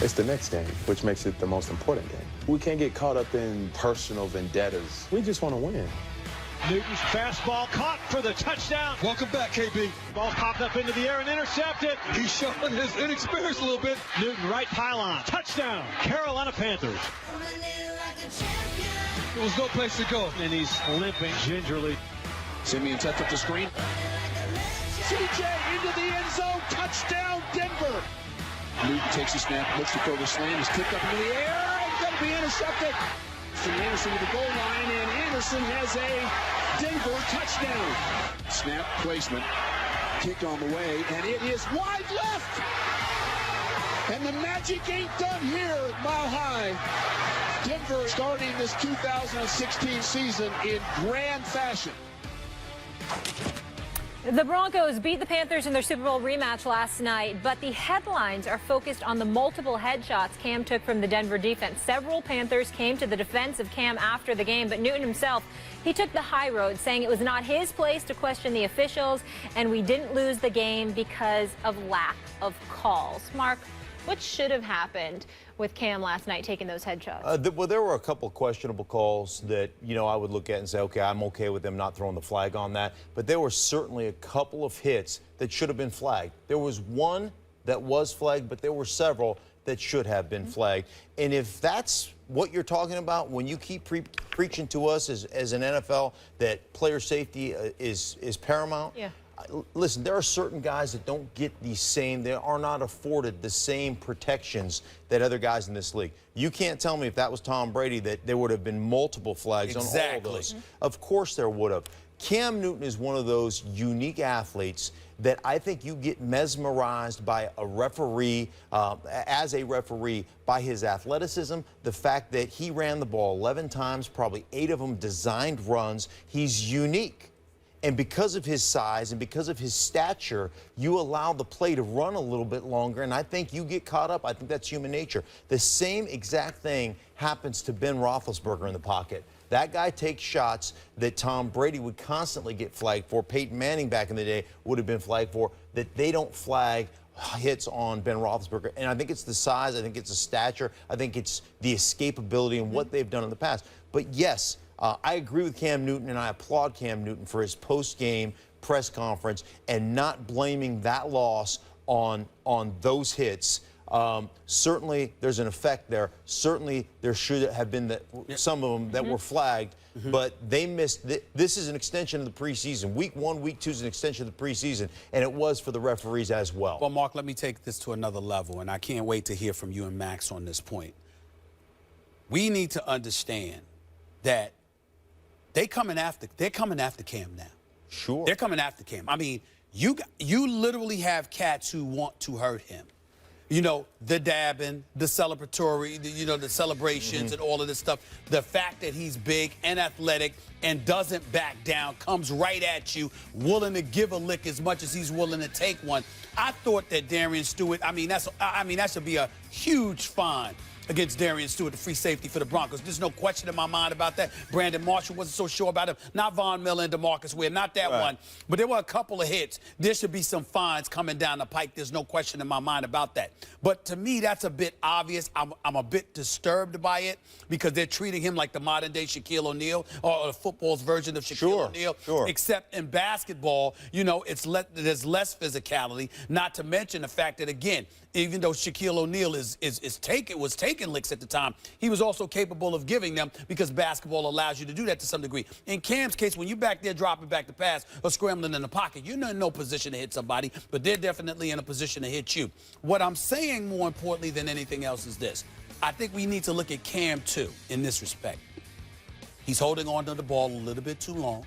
It's the next game, which makes it the most important game. We can't get caught up in personal vendettas. We just want to win. Newton's fastball caught for the touchdown. Welcome back, KB. Ball popped up into the air and intercepted. He's showing his inexperience a little bit. Newton right pylon. Touchdown. Carolina Panthers. There was no place to go. And he's limping gingerly. Simeon sets up the screen. CJ into the end zone. Touchdown, Denver. Newton takes a snap, looks to throw the slam, is kicked up into the air, and going to be intercepted. Anderson with the goal line, and Anderson has a Denver touchdown. Snap placement, kick on the way, and it is wide left. And the magic ain't done here at Mile High. Denver starting this 2016 season in grand fashion. The Broncos beat the Panthers in their Super Bowl rematch last night, but the headlines are focused on the multiple headshots Cam took from the Denver defense. Several Panthers came to the defense of Cam after the game, but Newton himself, he took the high road, saying it was not his place to question the officials, and we didn't lose the game because of lack of calls. Mark, what should have happened with Cam last night taking those headshots? Well, there were a couple of questionable calls that, I would look at and say, okay, I'm okay with them not throwing the flag on that. But there were certainly a couple of hits that should have been flagged. There was one that was flagged, but there were several that should have been flagged. And if that's what you're talking about, when you keep preaching to us as an NFL that player safety is paramount, yeah. Listen, there are certain guys that don't get they are not afforded the same protections that other guys in this league. You can't tell me if that was Tom Brady that there would have been multiple flags on all of those. Of course there would have. Cam Newton is one of those unique athletes that I think you get mesmerized by a referee, as a referee, by his athleticism, the fact that he ran the ball 11 times, probably 8 of them designed runs. He's unique. And because of his size and because of his stature, you allow the play to run a little bit longer, and I think you get caught up. I think that's human nature. The same exact thing happens to Ben Roethlisberger in the pocket. That guy takes shots that Tom Brady would constantly get flagged for. Peyton Manning back in the day would have been flagged for, that they don't flag hits on Ben Roethlisberger. And I think it's the size, I think it's the stature, I think it's the escapability and what they've done in the past. But yes, I agree with Cam Newton, and I applaud Cam Newton for his post-game press conference and not blaming that loss on those hits. Certainly, there's an effect there. Certainly, there should have been some of them that were flagged, but they missed. This is an extension of the preseason. Week 1, Week 2 is an extension of the preseason, and it was for the referees as well. Well, Mark, let me take this to another level, and I can't wait to hear from you and Max on this point. We need to understand that they're coming after Cam now. Sure. They're coming after Cam. I mean, you literally have cats who want to hurt him. The dabbing, the celebratory, the celebrations and all of this stuff. The fact that he's big and athletic and doesn't back down, comes right at you, willing to give a lick as much as he's willing to take one. I thought that Darian Stewart, that should be a huge fine against Darian Stewart, the free safety for the Broncos. There's no question in my mind about that. Brandon Marshall wasn't so sure about him. Not Von Miller and DeMarcus Ware, not that one. But there were a couple of hits. There should be some fines coming down the pike. There's no question in my mind about that. But to me, that's a bit obvious. I'm a bit disturbed by it because they're treating him like the modern-day Shaquille O'Neal or football's version of Shaquille O'Neal. Sure. Except in basketball, there's less physicality, not to mention the fact that, again, even though Shaquille O'Neal was taking licks at the time, he was also capable of giving them because basketball allows you to do that to some degree. In Cam's case, when you're back there dropping back the pass or scrambling in the pocket, you're not in no position to hit somebody, but they're definitely in a position to hit you. What I'm saying more importantly than anything else is this. I think we need to look at Cam, too, in this respect. He's holding on to the ball a little bit too long.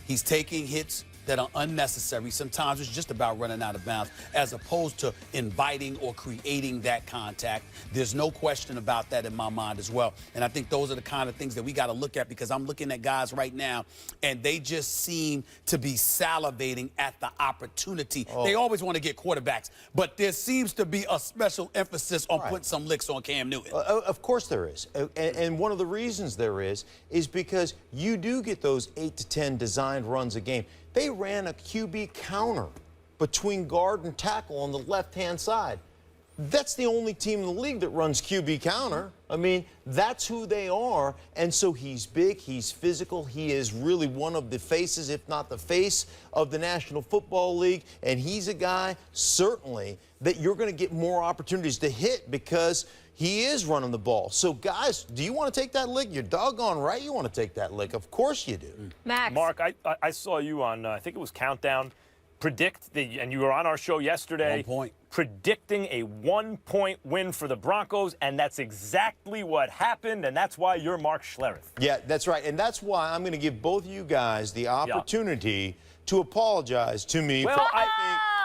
He's taking hits that are unnecessary. Sometimes it's just about running out of bounds as opposed to inviting or creating that contact. There's no question about that in my mind as well. And I think those are the kind of things that we got to look at because I'm looking at guys right now and they just seem to be salivating at the opportunity. They always want to get quarterbacks, but there seems to be a special emphasis on putting some licks on Cam Newton. Of course there is. And one of the reasons there is because you do get those 8 to 10 designed runs a game. They ran a QB counter between guard and tackle on the left-hand side. That's the only team in the league that runs QB counter. I mean, that's who they are. And so he's big, he's physical, he is really one of the faces, if not the face, of the National Football League. And he's a guy, certainly, that you're going to get more opportunities to hit because he is running the ball. So, guys, do you want to take that lick? You're doggone right you want to take that lick. Of course you do. Max. Mark, I saw you on, I think it was Countdown, and you were on our show yesterday. 1 point. Predicting a 1-point win for the Broncos, and that's exactly what happened, and that's why you're Mark Schlereth. Yeah, that's right. And that's why I'm going to give both of you guys the opportunity to apologize to me Well, for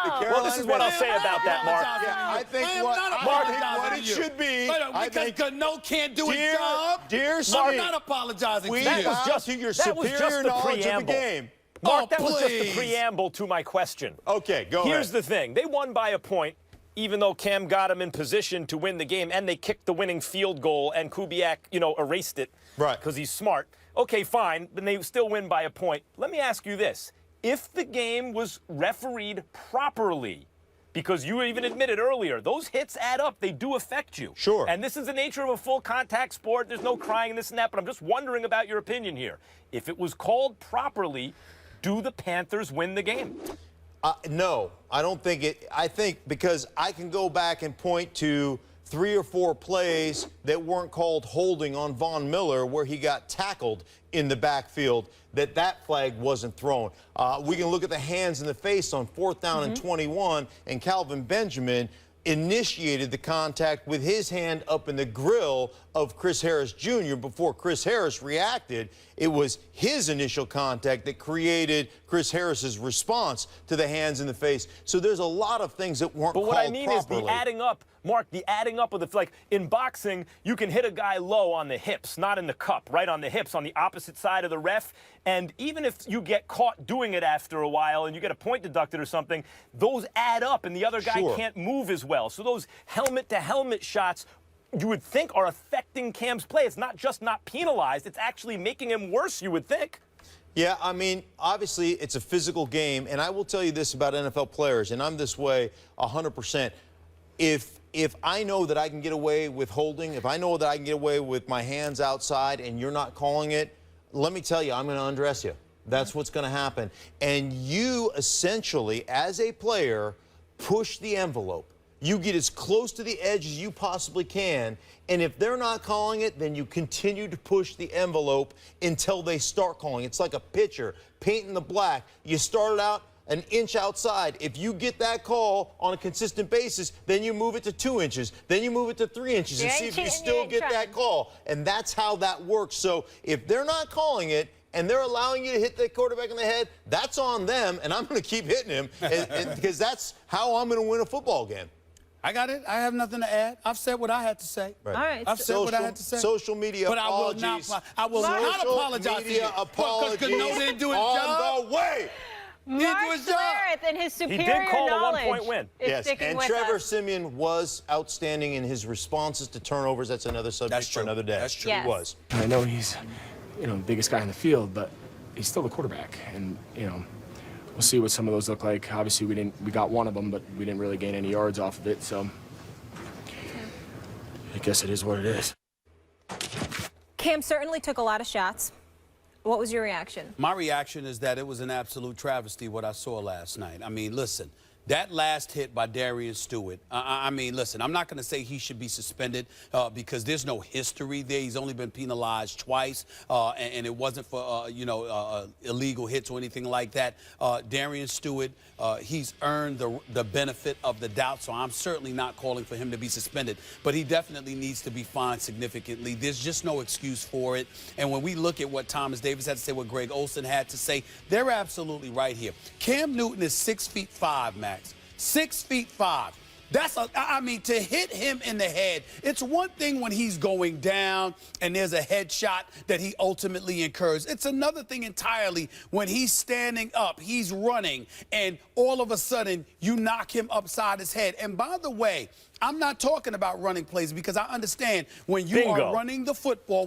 Well, this is what I'll say about that, Mark. Yeah, I think what it should be. Because Gano can't do his job. Dear I'm not apologizing to you. That was just your superior knowledge of the game. Mark, that was just the preamble to my question. Okay, go ahead. Here's the thing. They won by a point, even though Cam got him in position to win the game, and they kicked the winning field goal, and Kubiak, erased it. Right. Because he's smart. Okay, fine, but they still win by a point. Let me ask you this. If the game was refereed properly, because you even admitted earlier, those hits add up. They do affect you. Sure. And this is the nature of a full contact sport. There's no crying and this and that, but I'm just wondering about your opinion here. If it was called properly, do the Panthers win the game? No, I don't think it. I think because I can go back and point to 3 or 4 plays that weren't called holding on Von Miller where he got tackled in the backfield, that flag wasn't thrown. We can look at the hands in the face on 4th down and 21, and Calvin Benjamin initiated the contact with his hand up in the grill of Chris Harris Jr. before Chris Harris reacted. It was his initial contact that created Chris Harris's response to the hands in the face. So there's a lot of things that weren't called properly. But what I mean is the adding up, Mark, the adding up of the, like in boxing, you can hit a guy low on the hips, not in the cup, right on the hips, on the opposite side of the ref. And even if you get caught doing it after a while and you get a point deducted or something, those add up and the other guy can't move as well. So those helmet-to-helmet shots, you would think, are affecting Cam's play. It's not just not penalized. It's actually making him worse, you would think. Yeah, I mean, obviously, it's a physical game. And I will tell you this about NFL players, and I'm this way 100%. If I know that I can get away with holding, if I know that I can get away with my hands outside and you're not calling it, let me tell you, I'm going to undress you. That's what's going to happen. And you essentially, as a player, push the envelope. You get as close to the edge as you possibly can, and if they're not calling it, then you continue to push the envelope until they start calling. It's like a pitcher painting the black. You started out an inch outside. If you get that call on a consistent basis, then you move it to 2 inches. Then you move it to 3 inches and see if you still get that call. And that's how that works. So if they're not calling it, and they're allowing you to hit the quarterback in the head, that's on them, and I'm going to keep hitting him because that's how I'm going to win a football game. I got it. I have nothing to add. I've said what I had to say. Right. All right. I've said what I had to say. Social media but apologies. I will not apologize to you. Apologies because Gano didn't do his job. on the way. Mark Schlereth and his superior He did call knowledge a 1-point win. Yes, and Trevor Siemian was outstanding in his responses to turnovers. That's another subject for another day. That's true. Yes. He was. I know he's, the biggest guy in the field, but he's still the quarterback, and we'll see what some of those look like. Obviously, we got one of them, but we didn't really gain any yards off of it, so I guess it is what it is. Cam certainly took a lot of shots. What was your reaction? My reaction is that it was an absolute travesty what I saw last night. I mean, listen, that last hit by Darian Stewart, I mean, listen, I'm not going to say he should be suspended because there's no history there. He's only been penalized twice, and it wasn't for, illegal hits or anything like that. Darian Stewart, he's earned the benefit of the doubt, so I'm certainly not calling for him to be suspended. But he definitely needs to be fined significantly. There's just no excuse for it. And when we look at what Thomas Davis had to say, what Greg Olsen had to say, they're absolutely right here. Cam Newton is 6'5", Max. 6'5". That's I mean, to hit him in the head, it's one thing when he's going down and there's a headshot that he ultimately incurs. It's another thing entirely when he's standing up, he's running, and all of a sudden you knock him upside his head. And by the way, I'm not talking about running plays because I understand when you are running the football,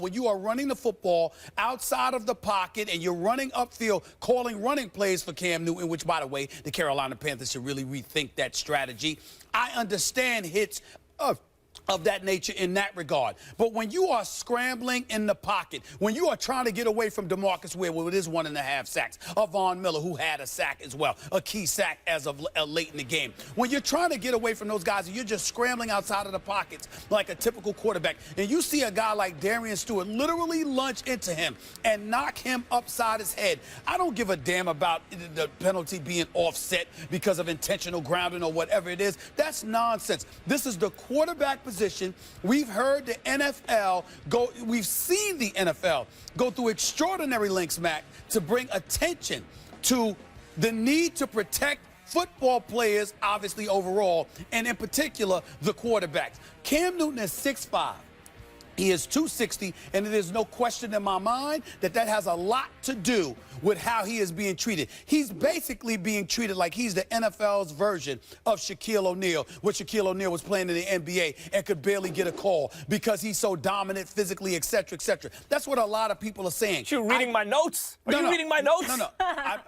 outside of the pocket and you're running upfield, calling running plays for Cam Newton, which, by the way, the Carolina Panthers should really rethink that strategy. I understand hits of that nature in that regard. But when you are scrambling in the pocket, when you are trying to get away from DeMarcus Ware with his 1.5 sacks, or Von Miller, who had a sack as well, a key sack as of late in the game. When you're trying to get away from those guys and you're just scrambling outside of the pockets like a typical quarterback, and you see a guy like Darian Stewart literally lunge into him and knock him upside his head, I don't give a damn about the penalty being offset because of intentional grounding or whatever it is. That's nonsense. This is the quarterback position. We've heard the NFL we've seen the NFL go through extraordinary lengths, Mac, to bring attention to the need to protect football players, obviously overall, and in particular, the quarterbacks. Cam Newton is 6'5". He is 260, and there's no question in my mind that that has a lot to do with how he is being treated. He's basically being treated like he's the NFL's version of Shaquille O'Neal, when Shaquille O'Neal was playing in the NBA and could barely get a call because he's so dominant physically, et cetera, et cetera. That's what a lot of people are saying. You reading my notes? Are you reading my notes? No,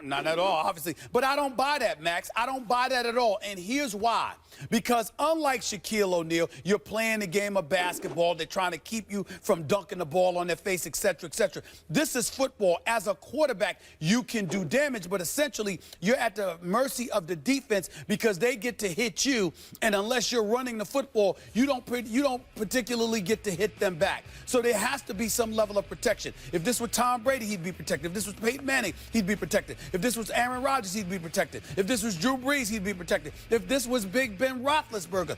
not at all, obviously. But I don't buy that, Max. I don't buy that at all, and here's why. Because unlike Shaquille O'Neal, you're playing the game of basketball. They're trying to keep you from dunking the ball on their face, et cetera, et cetera. This is football. As a quarterback, you can do damage, but essentially you're at the mercy of the defense because they get to hit you, and unless you're running the football, you don't particularly get to hit them back. So there has to be some level of protection. If this was Tom Brady, he'd be protected. If this was Peyton Manning, he'd be protected. If this was Aaron Rodgers, he'd be protected. If this was Drew Brees, he'd be protected. If this was Big Ben Roethlisberger,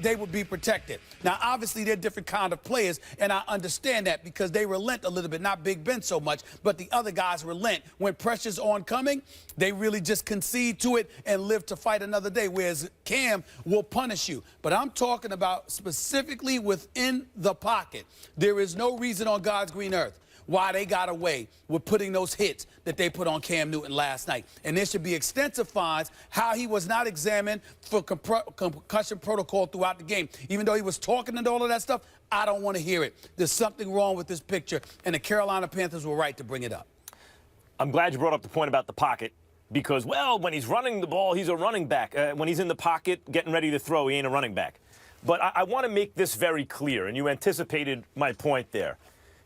they would be protected. Now, obviously, they're different kind of players, and I understand that because they relent a little bit. Not Big Ben so much, but the other guys relent. When pressure's oncoming, they really just concede to it and live to fight another day, whereas Cam will punish you. But I'm talking about specifically within the pocket. There is no reason on God's green earth why they got away with putting those hits that they put on Cam Newton last night. And there should be extensive fines. How he was not examined for concussion protocol throughout the game. Even though he was talking and all of that stuff, I don't want to hear it. There's something wrong with this picture, and the Carolina Panthers were right to bring it up. I'm glad you brought up the point about the pocket because, well, when he's running the ball, he's a running back. When he's in the pocket getting ready to throw, he ain't a running back. But I want to make this very clear, and you anticipated my point there.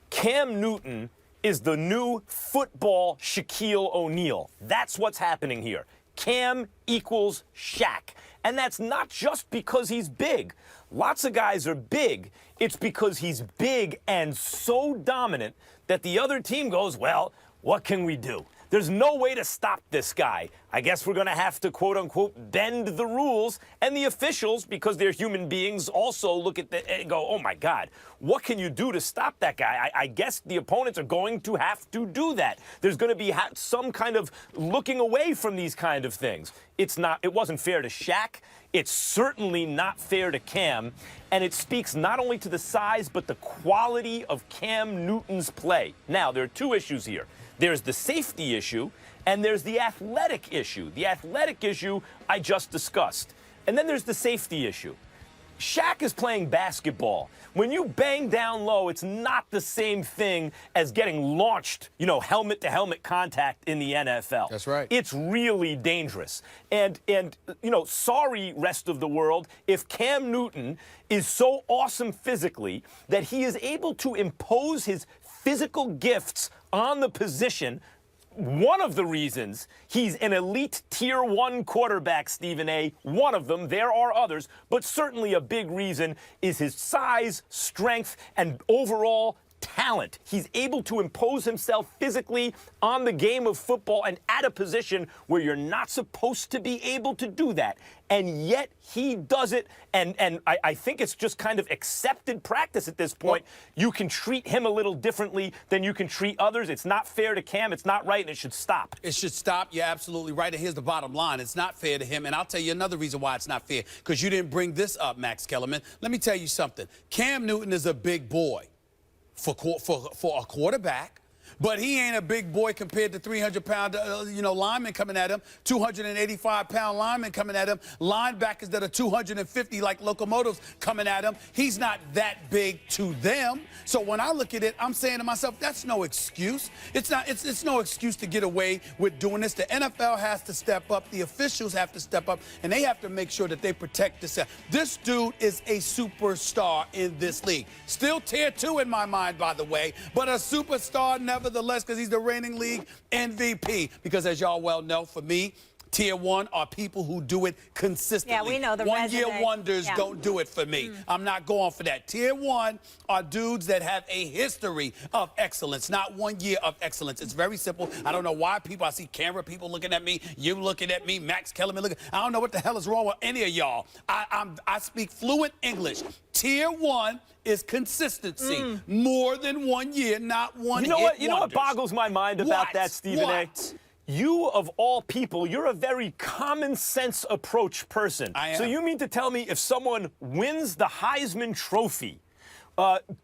Cam Newton is the new football Shaquille O'Neal. That's what's happening here. Cam equals Shaq. And that's not just because he's big. Lots of guys are big. It's because he's big and so dominant that the other team goes, well, what can we do? There's no way to stop this guy. I guess we're going to have to, quote unquote, bend the rules. And the officials, because they're human beings, also look at the and go, oh, my God, what can you do to stop that guy? I guess the opponents are going to have to do that. There's going to be some kind of looking away from these kind of things. It wasn't fair to Shaq. It's certainly not fair to Cam. And it speaks not only to the size, but the quality of Cam Newton's play. Now, there are two issues here. There's the safety issue, and there's the athletic issue. The athletic issue I just discussed. And then there's the safety issue. Shaq is playing basketball. When you bang down low, it's not the same thing as getting launched, helmet-to-helmet contact in the NFL. That's right. It's really dangerous. And sorry, rest of the world, if Cam Newton is so awesome physically that he is able to impose his physical gifts on the position. One of the reasons he's an elite tier 1 quarterback, Stephen A., one of them, there are others, but certainly a big reason is his size, strength, and overall talent. He's able to impose himself physically on the game of football and at a position where you're not supposed to be able to do that. And yet he does it, and I think it's just kind of accepted practice at this point. You can treat him a little differently than you can treat others. It's not fair to Cam. It's not right, and it should stop. It should stop. You're absolutely right. And here's the bottom line. It's not fair to him. And I'll tell you another reason why it's not fair, because you didn't bring this up, Max Kellerman. Let me tell you something. Cam Newton is a big boy. For a quarterback, but he ain't a big boy compared to 300-pound, linemen coming at him, 285-pound linemen coming at him, linebackers that are 250 like locomotives coming at him. He's not that big to them. So when I look at it, I'm saying to myself, that's no excuse. It's no excuse to get away with doing this. The NFL has to step up. The officials have to step up, and they have to make sure that they protect this. This dude is a superstar in this league. Still tier 2 in my mind, by the way, but a superstar nevertheless because he's the reigning league MVP. Because as y'all well know, for me, tier 1 are people who do it consistently. Yeah, we know the one-year wonders don't do it for me. I'm not going for that. Tier 1 are dudes that have a history of excellence, not 1 year of excellence. It's very simple. I don't know why I see camera people looking at me, you looking at me, Max Kellerman looking. I don't know what the hell is wrong with any of y'all. I speak fluent English. Tier 1 is consistency. More than 1 year, not one You know what? You know what boggles my mind about that, Stephen A? You, of all people, you're a very common sense approach person. I am. So you mean to tell me if someone wins the Heisman Trophy,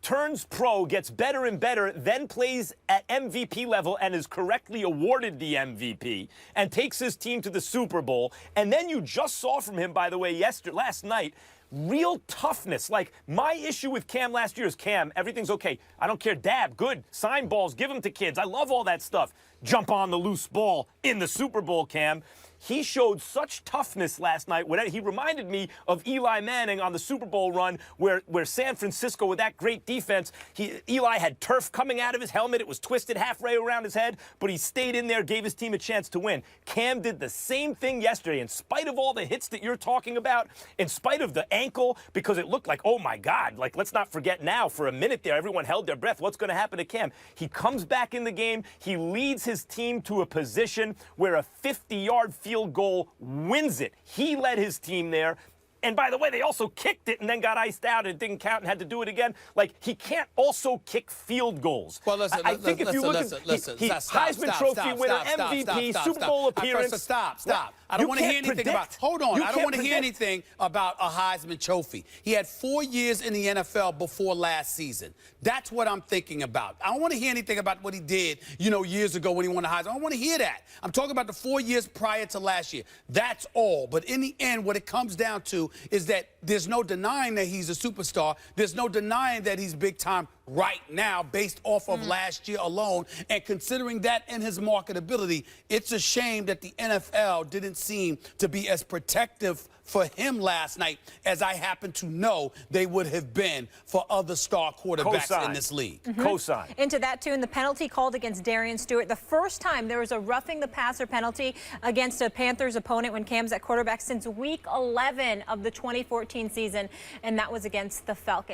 turns pro, gets better and better, then plays at MVP level and is correctly awarded the MVP and takes his team to the Super Bowl, and then you just saw from him, by the way, last night, real toughness. Like, my issue with Cam last year is, Cam, everything's okay. I don't care. Dab, good. Sign balls, give them to kids. I love all that stuff. Jump on the loose ball in the Super Bowl, Cam. He showed such toughness last night. He reminded me of Eli Manning on the Super Bowl run where San Francisco, with that great defense, Eli had turf coming out of his helmet. It was twisted halfway around his head, but he stayed in there, gave his team a chance to win. Cam did the same thing yesterday. In spite of all the hits that you're talking about, in spite of the ankle, because it looked like, oh, my God, like, let's not forget now, for a minute there, everyone held their breath. What's going to happen to Cam? He comes back in the game. He leads his team to a position where a 50-yard field goal wins it. He led his team there. And by the way, they also kicked it and then got iced out and it didn't count and had to do it again. Like, he can't also kick field goals. Well, listen, I think if you look at Heisman Trophy winner, MVP, Super Bowl appearance. Stop. I don't want to hear anything about. Hold on. I don't want to hear anything about a Heisman Trophy. He had 4 years in the NFL before last season. That's what I'm thinking about. I don't want to hear anything about what he did, years ago when he won the Heisman. I don't want to hear that. I'm talking about the 4 years prior to last year. That's all. But in the end, what it comes down to is that there's no denying that he's a superstar. There's no denying that he's big time right now based off of last year alone. And considering that and his marketability, it's a shame that the NFL didn't seem to be as protective for him last night as I happen to know they would have been for other star quarterbacks in this league. Cosign. Into that, too, and the penalty called against Darian Stewart. The first time there was a roughing the passer penalty against a Panthers opponent when Cam's at quarterback since week 11 of the 2014 season, and that was against the Falcons.